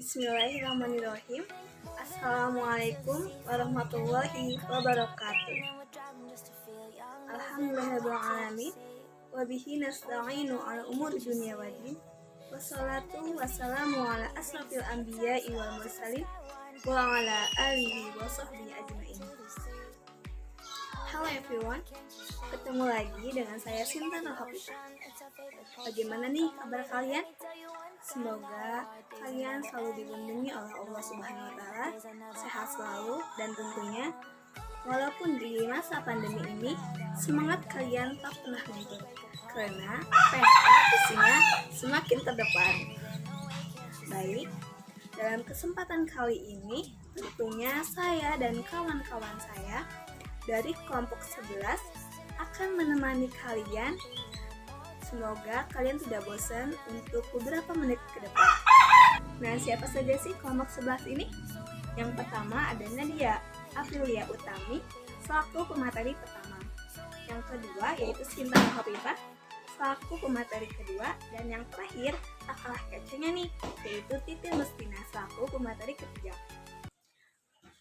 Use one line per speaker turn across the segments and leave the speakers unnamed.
Bismillahirrahmanirrahim. Assalamualaikum warahmatullahi wabarakatuh. Alhamdulillahirrahmanirrahim. Wabihi nasta'inu ala umuri dunia wajin. Wassalatu wassalamu ala asrafil anbiya'i wal mursalin wa ala alihi wa sahbihi ajma'in. Halo everyone, ketemu lagi dengan saya Sinta Nurhafifah. Bagaimana nih kabar kalian? Semoga kalian selalu dilindungi oleh Allah Subhanahu wa Ta'ala, sehat selalu, dan tentunya walaupun di masa pandemi ini semangat kalian tak pernah luntur karena pesta isinya semakin terdepan. Baik, dalam kesempatan kali ini tentunya saya dan kawan-kawan saya dari kelompok 11 akan menemani kalian. Semoga kalian tidak bosan untuk beberapa menit ke depan. Nah, siapa saja sih kelompok 11 ini? Yang pertama ada Nadia Aprilia Utami selaku pemateri pertama. Yang kedua yaitu Sinta Nurhafifah selaku pemateri kedua. Dan yang terakhir tak kalah kecenya nih, yaitu Titin Mustina selaku pemateri ketiga.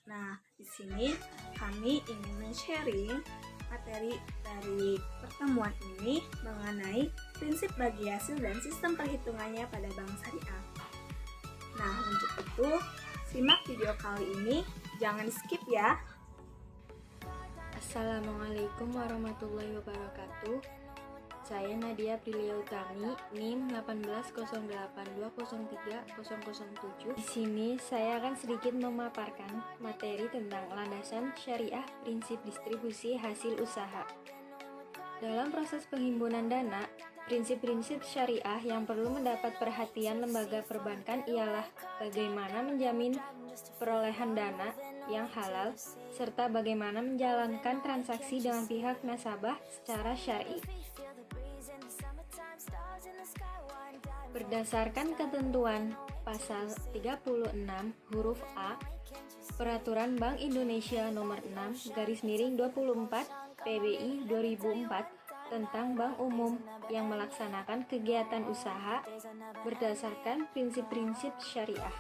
Nah, di sini kami ingin men-sharing materi dari pertemuan ini mengenai prinsip bagi hasil dan sistem perhitungannya pada bank syariah. Nah, untuk itu simak video kali ini, jangan skip ya.
Assalamualaikum warahmatullahi wabarakatuh. Saya Nadia Aprilia Utami, NIM 18082030007. Di sini saya akan sedikit memaparkan materi tentang landasan syariah prinsip distribusi hasil usaha. Dalam proses penghimpunan dana, prinsip-prinsip syariah yang perlu mendapat perhatian lembaga perbankan ialah bagaimana menjamin perolehan dana yang halal, serta bagaimana menjalankan transaksi dengan pihak nasabah secara syar'i. Berdasarkan ketentuan pasal 36 huruf A Peraturan Bank Indonesia Nomor 6/24 PBI 2004 tentang Bank Umum yang melaksanakan kegiatan usaha berdasarkan prinsip-prinsip syariah.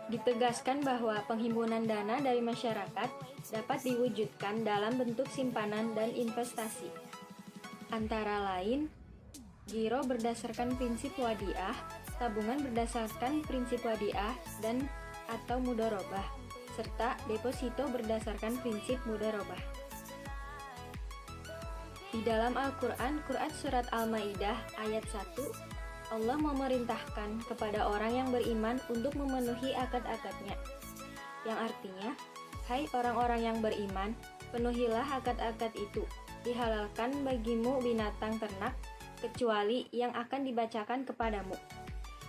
Ditegaskan bahwa penghimpunan dana dari masyarakat dapat diwujudkan dalam bentuk simpanan dan investasi. Antara lain, giro berdasarkan prinsip wadiah, tabungan berdasarkan prinsip wadiah dan atau mudharabah, serta deposito berdasarkan prinsip mudharabah. Di dalam Al-Quran, surat Al-Maidah ayat 1, Allah memerintahkan kepada orang yang beriman untuk memenuhi akad-akadnya, yang artinya, hai orang-orang yang beriman, penuhilah akad-akad itu, dihalalkan bagimu binatang ternak, kecuali yang akan dibacakan kepadamu.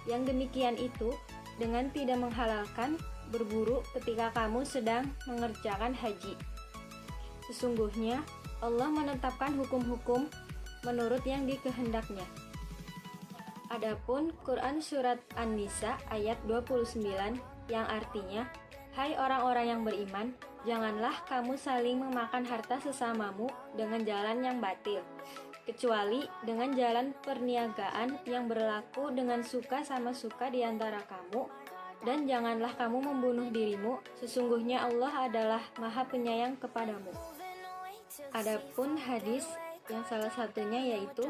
Yang demikian itu, dengan tidak menghalalkan berburu ketika kamu sedang mengerjakan haji. Sesungguhnya, Allah menetapkan hukum-hukum menurut yang dikehendaknya. Adapun Quran Surat An-Nisa ayat 29 yang artinya, hai orang-orang yang beriman, janganlah kamu saling memakan harta sesamamu dengan jalan yang batil, kecuali dengan jalan perniagaan yang berlaku dengan suka sama suka di antara kamu, dan janganlah kamu membunuh dirimu, sesungguhnya Allah adalah Maha Penyayang kepadamu. Adapun hadis yang salah satunya yaitu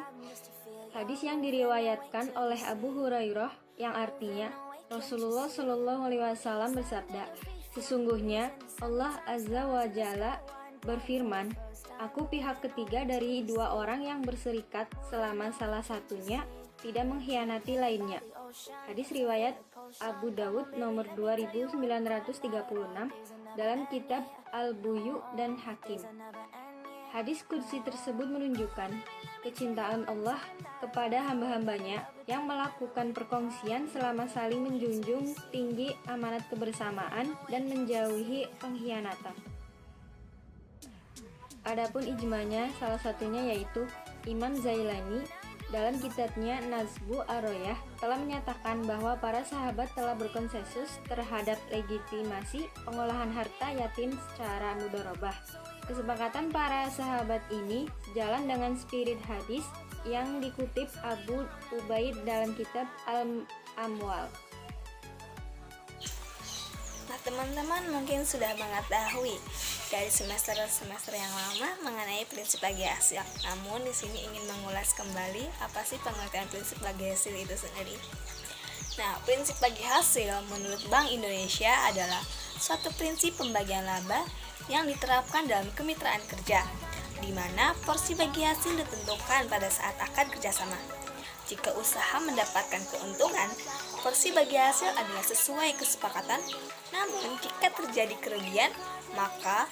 hadis yang diriwayatkan oleh Abu Hurairah yang artinya Rasulullah Shallallahu Alaihi Wasallam bersabda, sesungguhnya Allah Azza wa Jalla berfirman, aku pihak ketiga dari dua orang yang berserikat selama salah satunya tidak mengkhianati lainnya. Hadis riwayat Abu Dawud nomor 2936 dalam kitab Al-Buyu dan Hakim. Hadis qudsi tersebut menunjukkan kecintaan Allah kepada hamba-hambanya yang melakukan perkongsian selama saling menjunjung tinggi amanat kebersamaan dan menjauhi pengkhianatan. Adapun ijmanya salah satunya yaitu Imam Zailani dalam kitabnya Nazbu Ar-Royah telah menyatakan bahwa para sahabat telah berkonsensus terhadap legitimasi pengolahan harta yatim secara mudharabah. Kesepakatan para sahabat ini sejalan dengan spirit hadis yang dikutip Abu Ubaid dalam kitab amwal.
Nah, teman-teman mungkin sudah mengetahui dari semester-semester yang lama mengenai prinsip bagi hasil. Namun di sini ingin mengulas kembali apa sih pengertian prinsip bagi hasil itu sendiri. Nah, prinsip bagi hasil menurut Bank Indonesia adalah suatu prinsip pembagian laba yang diterapkan dalam kemitraan kerja, di mana porsi bagi hasil ditentukan pada saat akad kerjasama. Jika usaha mendapatkan keuntungan, porsi bagi hasil adalah sesuai kesepakatan. Namun, jika terjadi kerugian, maka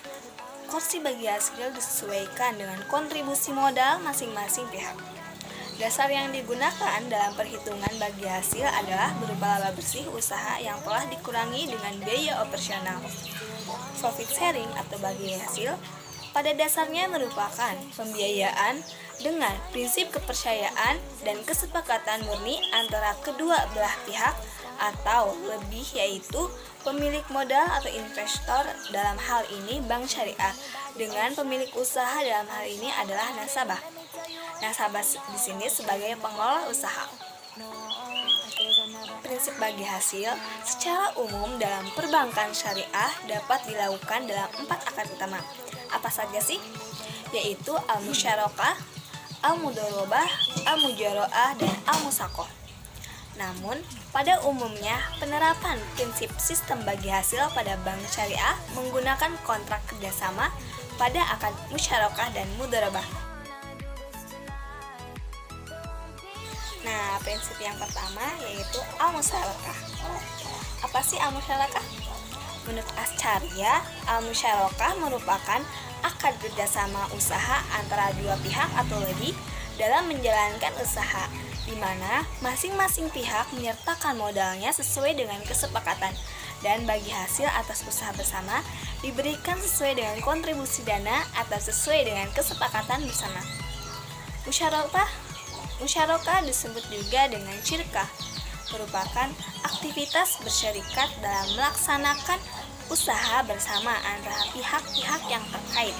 porsi bagi hasil disesuaikan dengan kontribusi modal masing-masing pihak. Dasar yang digunakan dalam perhitungan bagi hasil adalah berupa laba bersih usaha yang telah dikurangi dengan biaya operasional. Profit sharing atau bagi hasil pada dasarnya merupakan pembiayaan dengan prinsip kepercayaan dan kesepakatan murni antara kedua belah pihak atau lebih, yaitu pemilik modal atau investor, dalam hal ini bank syariah, dengan pemilik usaha, dalam hal ini adalah nasabah. Nasabah di sini sebagai pengelola usaha. Prinsip bagi hasil secara umum dalam perbankan syariah dapat dilakukan dalam 4 akad utama. Apa saja sih? Yaitu al-musyarakah, al-mudharabah, al-mujaro'ah, dan al-musakoh. Namun, pada umumnya penerapan prinsip sistem bagi hasil pada bank syariah menggunakan kontrak kerjasama pada akad musyarakah dan mudharabah. Nah, prinsip yang pertama yaitu al-musyarakah. Apa sih al-musyarakah? Menurut Ascaria, al-musyarakah merupakan akad kerjasama usaha antara dua pihak atau lebih dalam menjalankan usaha, di mana masing-masing pihak menyertakan modalnya sesuai dengan kesepakatan, dan bagi hasil atas usaha bersama diberikan sesuai dengan kontribusi dana atau sesuai dengan kesepakatan bersama. Musyarakah disebut juga dengan syirkah, merupakan aktivitas bersyarikat dalam melaksanakan usaha bersama antara pihak-pihak yang terkait.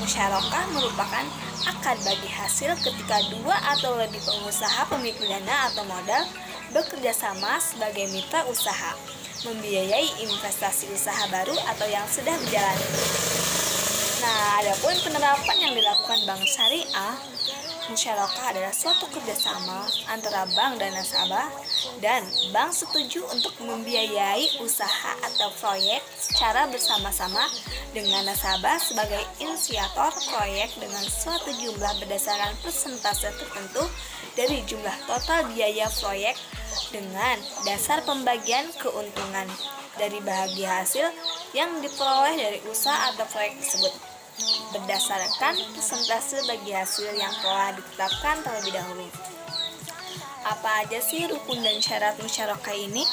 Musyarakah merupakan akad bagi hasil ketika dua atau lebih pengusaha pemilik dana atau modal bekerja sama sebagai mitra usaha, membiayai investasi usaha baru atau yang sudah berjalan. Nah, adapun penerapan yang dilakukan bank syariah, musyarakah adalah suatu kerjasama antara bank dan nasabah, dan bank setuju untuk membiayai usaha atau proyek secara bersama-sama dengan nasabah sebagai inisiator proyek dengan suatu jumlah berdasarkan persentase tertentu dari jumlah total biaya proyek dengan dasar pembagian keuntungan dari bahagia hasil yang diperoleh dari usaha atau proyek tersebut berdasarkan persentase bagi hasil yang telah ditetapkan terlebih dahulu. Apa aja sih rukun dan syarat musyarakah ini?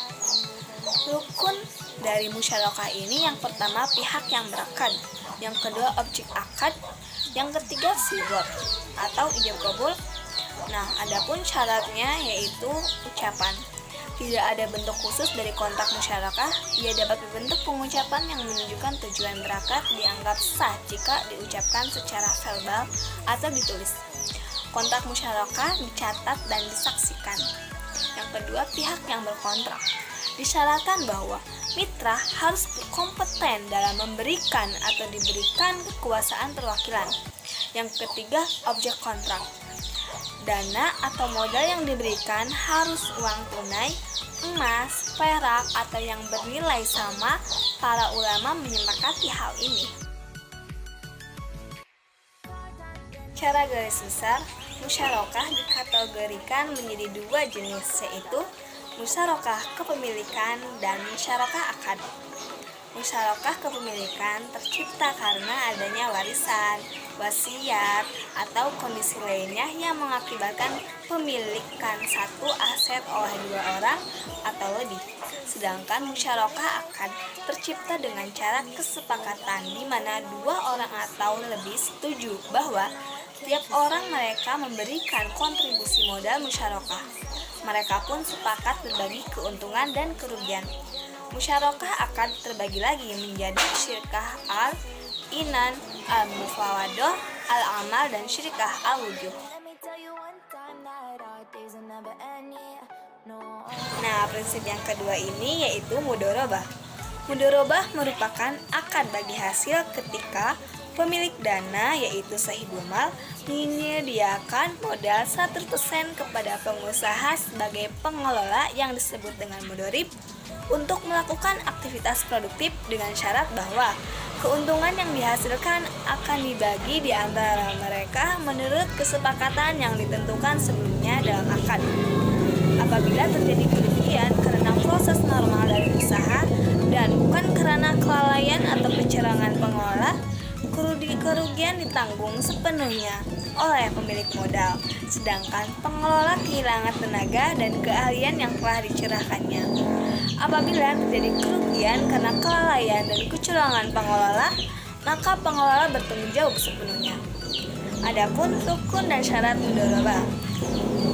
Rukun dari musyarakah ini yang pertama pihak yang berakad, yang kedua objek akad, yang ketiga sigot atau ijab kabul. Nah, adapun syaratnya yaitu ucapan. Tidak ada bentuk khusus dari kontrak musyarakah, ia dapat berbentuk pengucapan yang menunjukkan tujuan berakad, dianggap sah jika diucapkan secara verbal atau ditulis. Kontrak musyarakah dicatat dan disaksikan. Yang kedua, pihak yang berkontrak. Disyaratkan bahwa mitra harus berkompeten dalam memberikan atau diberikan kekuasaan perwakilan. Yang ketiga, objek kontrak. Dana atau modal yang diberikan harus uang tunai, emas, perak, atau yang bernilai sama. Para ulama menyepakati hal ini. Cara garis besar, musyarakah dikategorikan menjadi dua jenis, yaitu musyarakah kepemilikan dan musyarakah akad. Musyarakah kepemilikan tercipta karena adanya warisan, wasiat, atau kondisi lainnya yang mengakibatkan pemilikan satu aset oleh dua orang atau lebih. Sedangkan musyarakah akad tercipta dengan cara kesepakatan di mana dua orang atau lebih setuju bahwa tiap orang mereka memberikan kontribusi modal musyarakah. Mereka pun sepakat berbagi keuntungan dan kerugian. Musyarakah akad terbagi lagi menjadi syirkah al-inan, al-mufawadah, al-amal, dan syirkah al-wujuh. Nah, prinsip yang kedua ini yaitu mudorobah. Mudorobah merupakan akad bagi hasil ketika pemilik dana yaitu sahibul mal menyediakan modal 100% kepada pengusaha sebagai pengelola yang disebut dengan mudorib untuk melakukan aktivitas produktif dengan syarat bahwa keuntungan yang dihasilkan akan dibagi di antara mereka menurut kesepakatan yang ditentukan sebelumnya dalam akad. Apabila terjadi kerugian karena proses normal dari usaha dan bukan karena kelalaian atau pencerangan pengelola, kerugian ditanggung sepenuhnya oleh pemilik modal, sedangkan pengelola kehilangan tenaga dan keahlian yang telah dicerahkannya. Apabila terjadi kerugian karena kelalaian dan kecurangan pengelola, maka pengelola bertanggung jawab sepenuhnya. Adapun rukun dan syarat mudorobah.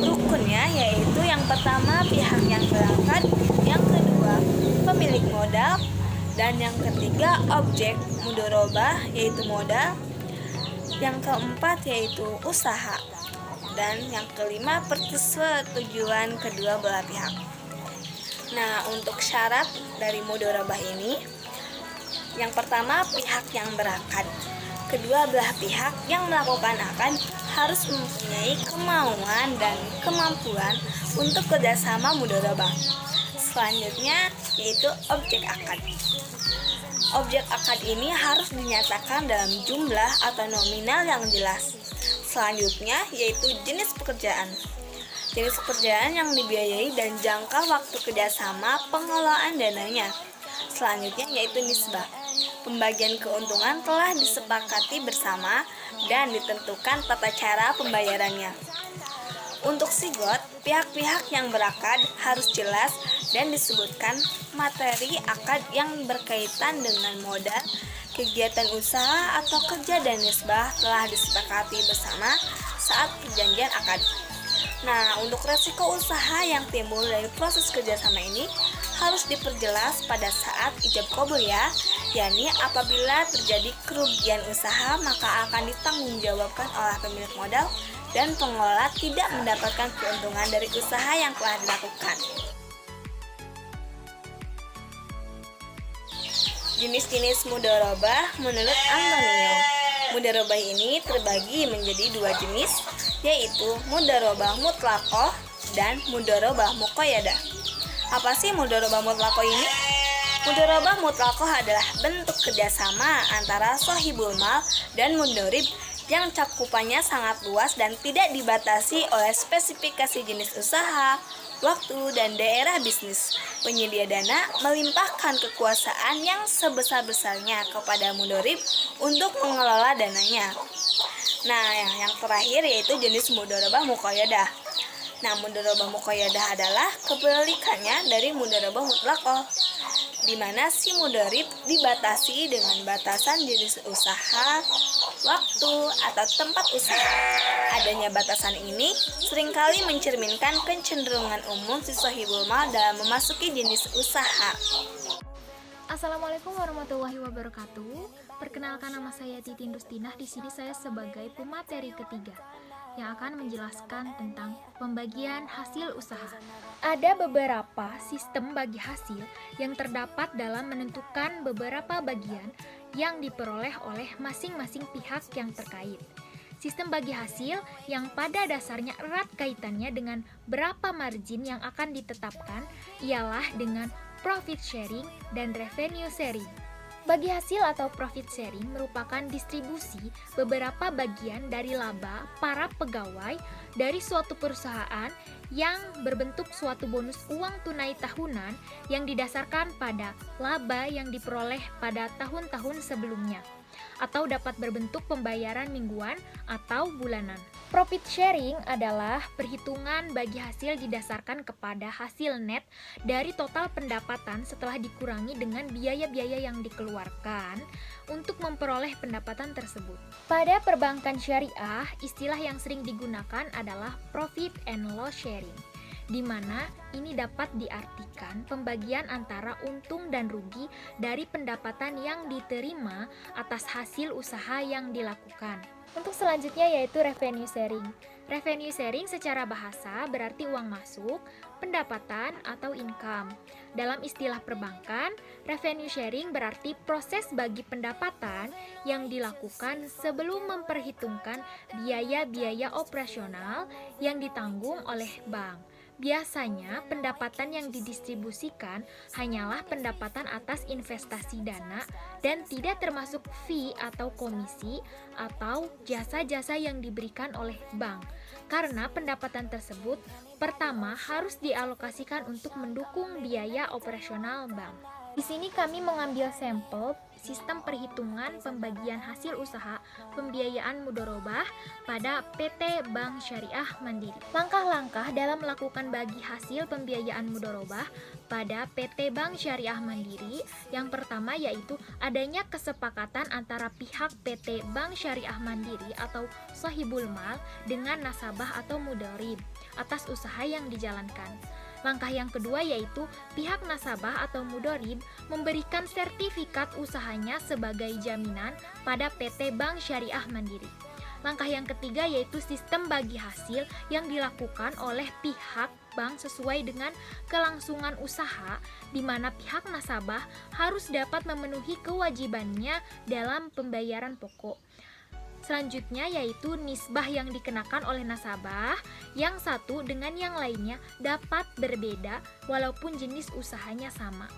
Rukunnya yaitu yang pertama pihak yang berangkat, yang kedua pemilik modal, dan yang ketiga objek mudorobah yaitu modal, yang keempat yaitu usaha, dan yang kelima persetujuan kedua belah pihak. Nah, untuk syarat dari mudorobah ini, yang pertama pihak yang berakad. Kedua belah pihak yang melakukan akad harus mempunyai kemauan dan kemampuan untuk kerjasama mudorobah. Selanjutnya yaitu objek akad. Objek akad ini harus dinyatakan dalam jumlah atau nominal yang jelas. Selanjutnya yaitu jenis pekerjaan. Jenis pekerjaan yang dibiayai dan jangka waktu kerjasama pengelolaan dananya. Selanjutnya yaitu nisbah. Pembagian keuntungan telah disepakati bersama dan ditentukan tata cara pembayarannya. Untuk sigot, pihak-pihak yang berakad harus jelas dan disebutkan materi akad yang berkaitan dengan modal, kegiatan usaha atau kerja dan nisbah telah disepakati bersama saat perjanjian akad. Nah, untuk resiko usaha yang timbul dari proses kerjasama ini harus diperjelas pada saat ijab kabul ya, yakni apabila terjadi kerugian usaha maka akan ditanggungjawabkan oleh pemilik modal dan pengelola tidak mendapatkan keuntungan dari usaha yang telah dilakukan. Jenis-jenis mudorobah menurut Antonio. Mudorobah ini terbagi menjadi dua jenis, yaitu mudorobah mutlaqoh dan mudorobah muqayyadah. Apa sih mudorobah mutlaqoh ini? Mudorobah mutlaqoh adalah bentuk kerjasama antara sahibul mal dan mudorib yang cakupannya sangat luas dan tidak dibatasi oleh spesifikasi jenis usaha, waktu, dan daerah bisnis. Penyedia dana melimpahkan kekuasaan yang sebesar-besarnya kepada mudorib untuk mengelola dananya. Nah, yang terakhir yaitu jenis mudorobah muqayyadah. Nah, mudorobah muqayyadah adalah kebalikannya dari mudorobah mutlaqoh, di mana si mudorib dibatasi dengan batasan jenis usaha, waktu, atau tempat usaha. Adanya batasan ini seringkali mencerminkan kecenderungan umum si sahibul mal dalam memasuki jenis usaha.
Assalamualaikum warahmatullahi wabarakatuh. Perkenalkan, nama saya Titin Rustinah. Di sini saya sebagai pemateri ketiga yang akan menjelaskan tentang pembagian hasil usaha. Ada beberapa sistem bagi hasil yang terdapat dalam menentukan beberapa bagian yang diperoleh oleh masing-masing pihak yang terkait. Sistem bagi hasil yang pada dasarnya erat kaitannya dengan berapa margin yang akan ditetapkan ialah dengan profit sharing dan revenue sharing. Bagi hasil atau profit sharing merupakan distribusi beberapa bagian dari laba para pegawai dari suatu perusahaan yang berbentuk suatu bonus uang tunai tahunan yang didasarkan pada laba yang diperoleh pada tahun-tahun sebelumnya, atau dapat berbentuk pembayaran mingguan atau bulanan. Profit sharing adalah perhitungan bagi hasil didasarkan kepada hasil net dari total pendapatan setelah dikurangi dengan biaya-biaya yang dikeluarkan untuk memperoleh pendapatan tersebut. Pada perbankan syariah, istilah yang sering digunakan adalah profit and loss sharing, di mana ini dapat diartikan pembagian antara untung dan rugi dari pendapatan yang diterima atas hasil usaha yang dilakukan. Untuk selanjutnya yaitu revenue sharing. Revenue sharing secara bahasa berarti uang masuk, pendapatan, atau income. Dalam istilah perbankan, revenue sharing berarti proses bagi pendapatan yang dilakukan sebelum memperhitungkan biaya-biaya operasional yang ditanggung oleh bank. Biasanya, pendapatan yang didistribusikan hanyalah pendapatan atas investasi dana dan tidak termasuk fee atau komisi atau jasa-jasa yang diberikan oleh bank. Karena pendapatan tersebut pertama harus dialokasikan untuk mendukung biaya operasional bank. Di sini kami mengambil sampel sistem perhitungan pembagian hasil usaha pembiayaan mudharabah pada PT Bank Syariah Mandiri. Langkah-langkah dalam melakukan bagi hasil pembiayaan mudharabah pada PT Bank Syariah Mandiri yang pertama yaitu adanya kesepakatan antara pihak PT Bank Syariah Mandiri atau Shahibul Mal dengan nasabah atau mudharib atas usaha yang dijalankan. Langkah yang kedua yaitu pihak nasabah atau mudharib memberikan sertifikat usahanya sebagai jaminan pada PT Bank Syariah Mandiri. Langkah yang ketiga yaitu sistem bagi hasil yang dilakukan oleh pihak bank sesuai dengan kelangsungan usaha di mana pihak nasabah harus dapat memenuhi kewajibannya dalam pembayaran pokok. Selanjutnya yaitu nisbah yang dikenakan oleh nasabah yang satu dengan yang lainnya dapat berbeda walaupun jenis usahanya sama.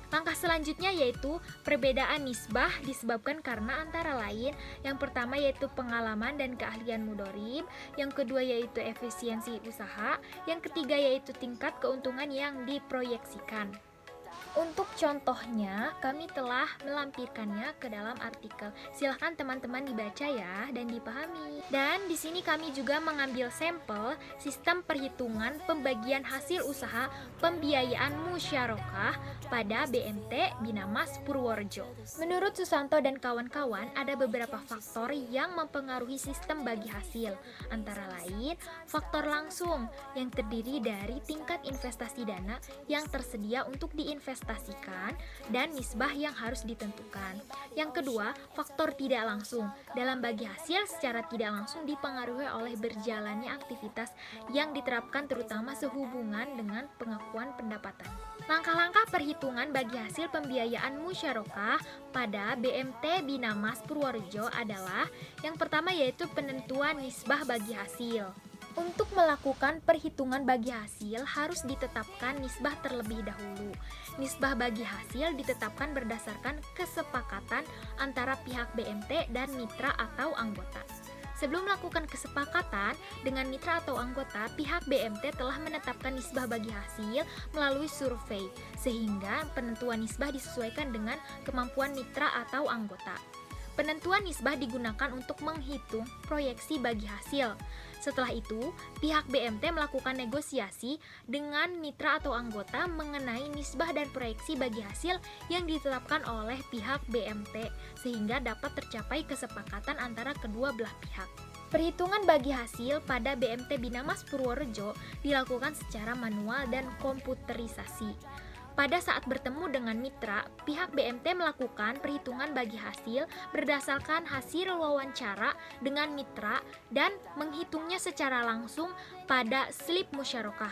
Langkah selanjutnya yaitu perbedaan nisbah disebabkan karena antara lain yang pertama yaitu pengalaman dan keahlian mudharib, yang kedua yaitu efisiensi usaha, yang ketiga yaitu tingkat keuntungan yang diproyeksikan. Untuk contohnya, kami telah melampirkannya ke dalam artikel. Silahkan teman-teman dibaca ya dan dipahami. Dan di sini kami juga mengambil sampel sistem perhitungan pembagian hasil usaha pembiayaan musyarakah pada BMT Binamas Purworejo. Menurut Susanto dan kawan-kawan, ada beberapa faktor yang mempengaruhi sistem bagi hasil. Antara lain, faktor langsung yang terdiri dari tingkat investasi dana yang tersedia untuk diinvestasikan dan nisbah yang harus ditentukan. Yang kedua, faktor tidak langsung. Dalam bagi hasil secara tidak langsung dipengaruhi oleh berjalannya aktivitas yang diterapkan terutama sehubungan dengan pengakuan pendapatan. Langkah-langkah perhitungan bagi hasil pembiayaan musyarakah pada BMT Binamas Purworejo adalah yang pertama yaitu penentuan nisbah bagi hasil. Untuk melakukan perhitungan bagi hasil harus ditetapkan nisbah terlebih dahulu. Nisbah bagi hasil ditetapkan berdasarkan kesepakatan antara pihak BMT dan mitra atau anggota. Sebelum melakukan kesepakatan dengan mitra atau anggota, pihak BMT telah menetapkan nisbah bagi hasil melalui survei, sehingga penentuan nisbah disesuaikan dengan kemampuan mitra atau anggota. Penentuan nisbah digunakan untuk menghitung proyeksi bagi hasil. Setelah itu, pihak BMT melakukan negosiasi dengan mitra atau anggota mengenai nisbah dan proyeksi bagi hasil yang ditetapkan oleh pihak BMT sehingga dapat tercapai kesepakatan antara kedua belah pihak. Perhitungan bagi hasil pada BMT Binamas Purworejo dilakukan secara manual dan komputerisasi. Pada saat bertemu dengan mitra, pihak BMT melakukan perhitungan bagi hasil berdasarkan hasil wawancara dengan mitra dan menghitungnya secara langsung pada slip musyarakah.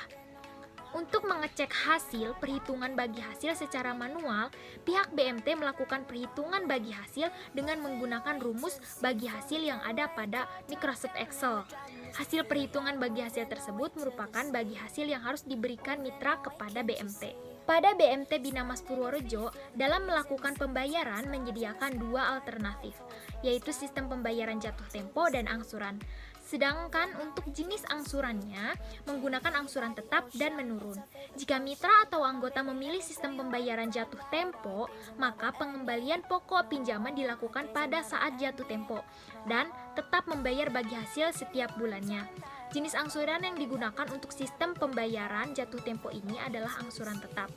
Untuk mengecek hasil perhitungan bagi hasil secara manual, pihak BMT melakukan perhitungan bagi hasil dengan menggunakan rumus bagi hasil yang ada pada Microsoft Excel. Hasil perhitungan bagi hasil tersebut merupakan bagi hasil yang harus diberikan mitra kepada BMT. Pada BMT Binamas Purworejo, dalam melakukan pembayaran menyediakan dua alternatif, yaitu sistem pembayaran jatuh tempo dan angsuran. Sedangkan untuk jenis angsurannya menggunakan angsuran tetap dan menurun. Jika mitra atau anggota memilih sistem pembayaran jatuh tempo, maka pengembalian pokok pinjaman dilakukan pada saat jatuh tempo dan tetap membayar bagi hasil setiap bulannya. Jenis angsuran yang digunakan untuk sistem pembayaran jatuh tempo ini adalah angsuran tetap.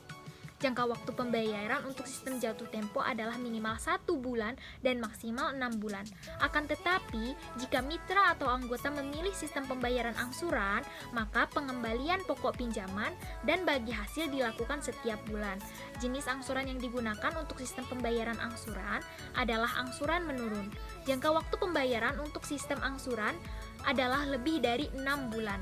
Jangka waktu pembayaran untuk sistem jatuh tempo adalah minimal 1 bulan dan maksimal 6 bulan. Akan tetapi, jika mitra atau anggota memilih sistem pembayaran angsuran, maka pengembalian pokok pinjaman dan bagi hasil dilakukan setiap bulan. Jenis angsuran yang digunakan untuk sistem pembayaran angsuran adalah angsuran menurun. Jangka waktu pembayaran untuk sistem angsuran adalah lebih dari 6 bulan.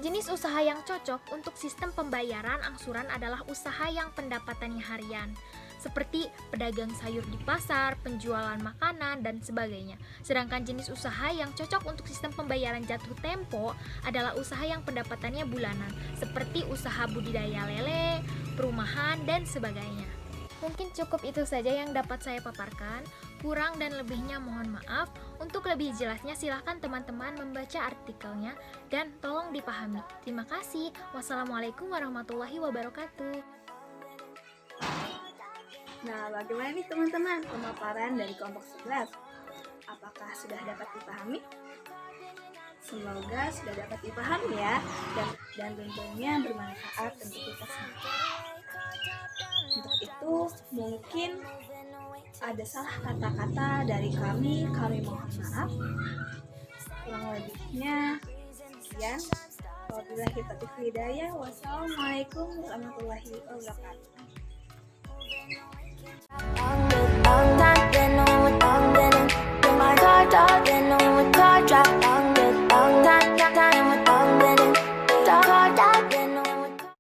Jenis usaha yang cocok untuk sistem pembayaran angsuran adalah usaha yang pendapatannya harian, seperti pedagang sayur di pasar, penjualan makanan, dan sebagainya. Sedangkan jenis usaha yang cocok untuk sistem pembayaran jatuh tempo adalah usaha yang pendapatannya bulanan, seperti usaha budidaya lele, perumahan, dan sebagainya. Mungkin cukup itu saja yang dapat saya paparkan. Kurang dan lebihnya mohon maaf. Untuk lebih jelasnya silahkan teman-teman membaca artikelnya dan tolong dipahami. Terima kasih. Wassalamualaikum warahmatullahi wabarakatuh.
Nah, bagaimana nih teman-teman pemaparan dari kelompok 11? Apakah sudah dapat dipahami? Semoga sudah dapat dipahami ya, dan tentunya bermanfaat untuk kita semua. Untuk itu, mungkin ada salah kata-kata dari kami mohon maaf. Kurang lebihnya, sekian. Wabillahi taufiq wal hidayah. Wassalamualaikum warahmatullahi wabarakatuh.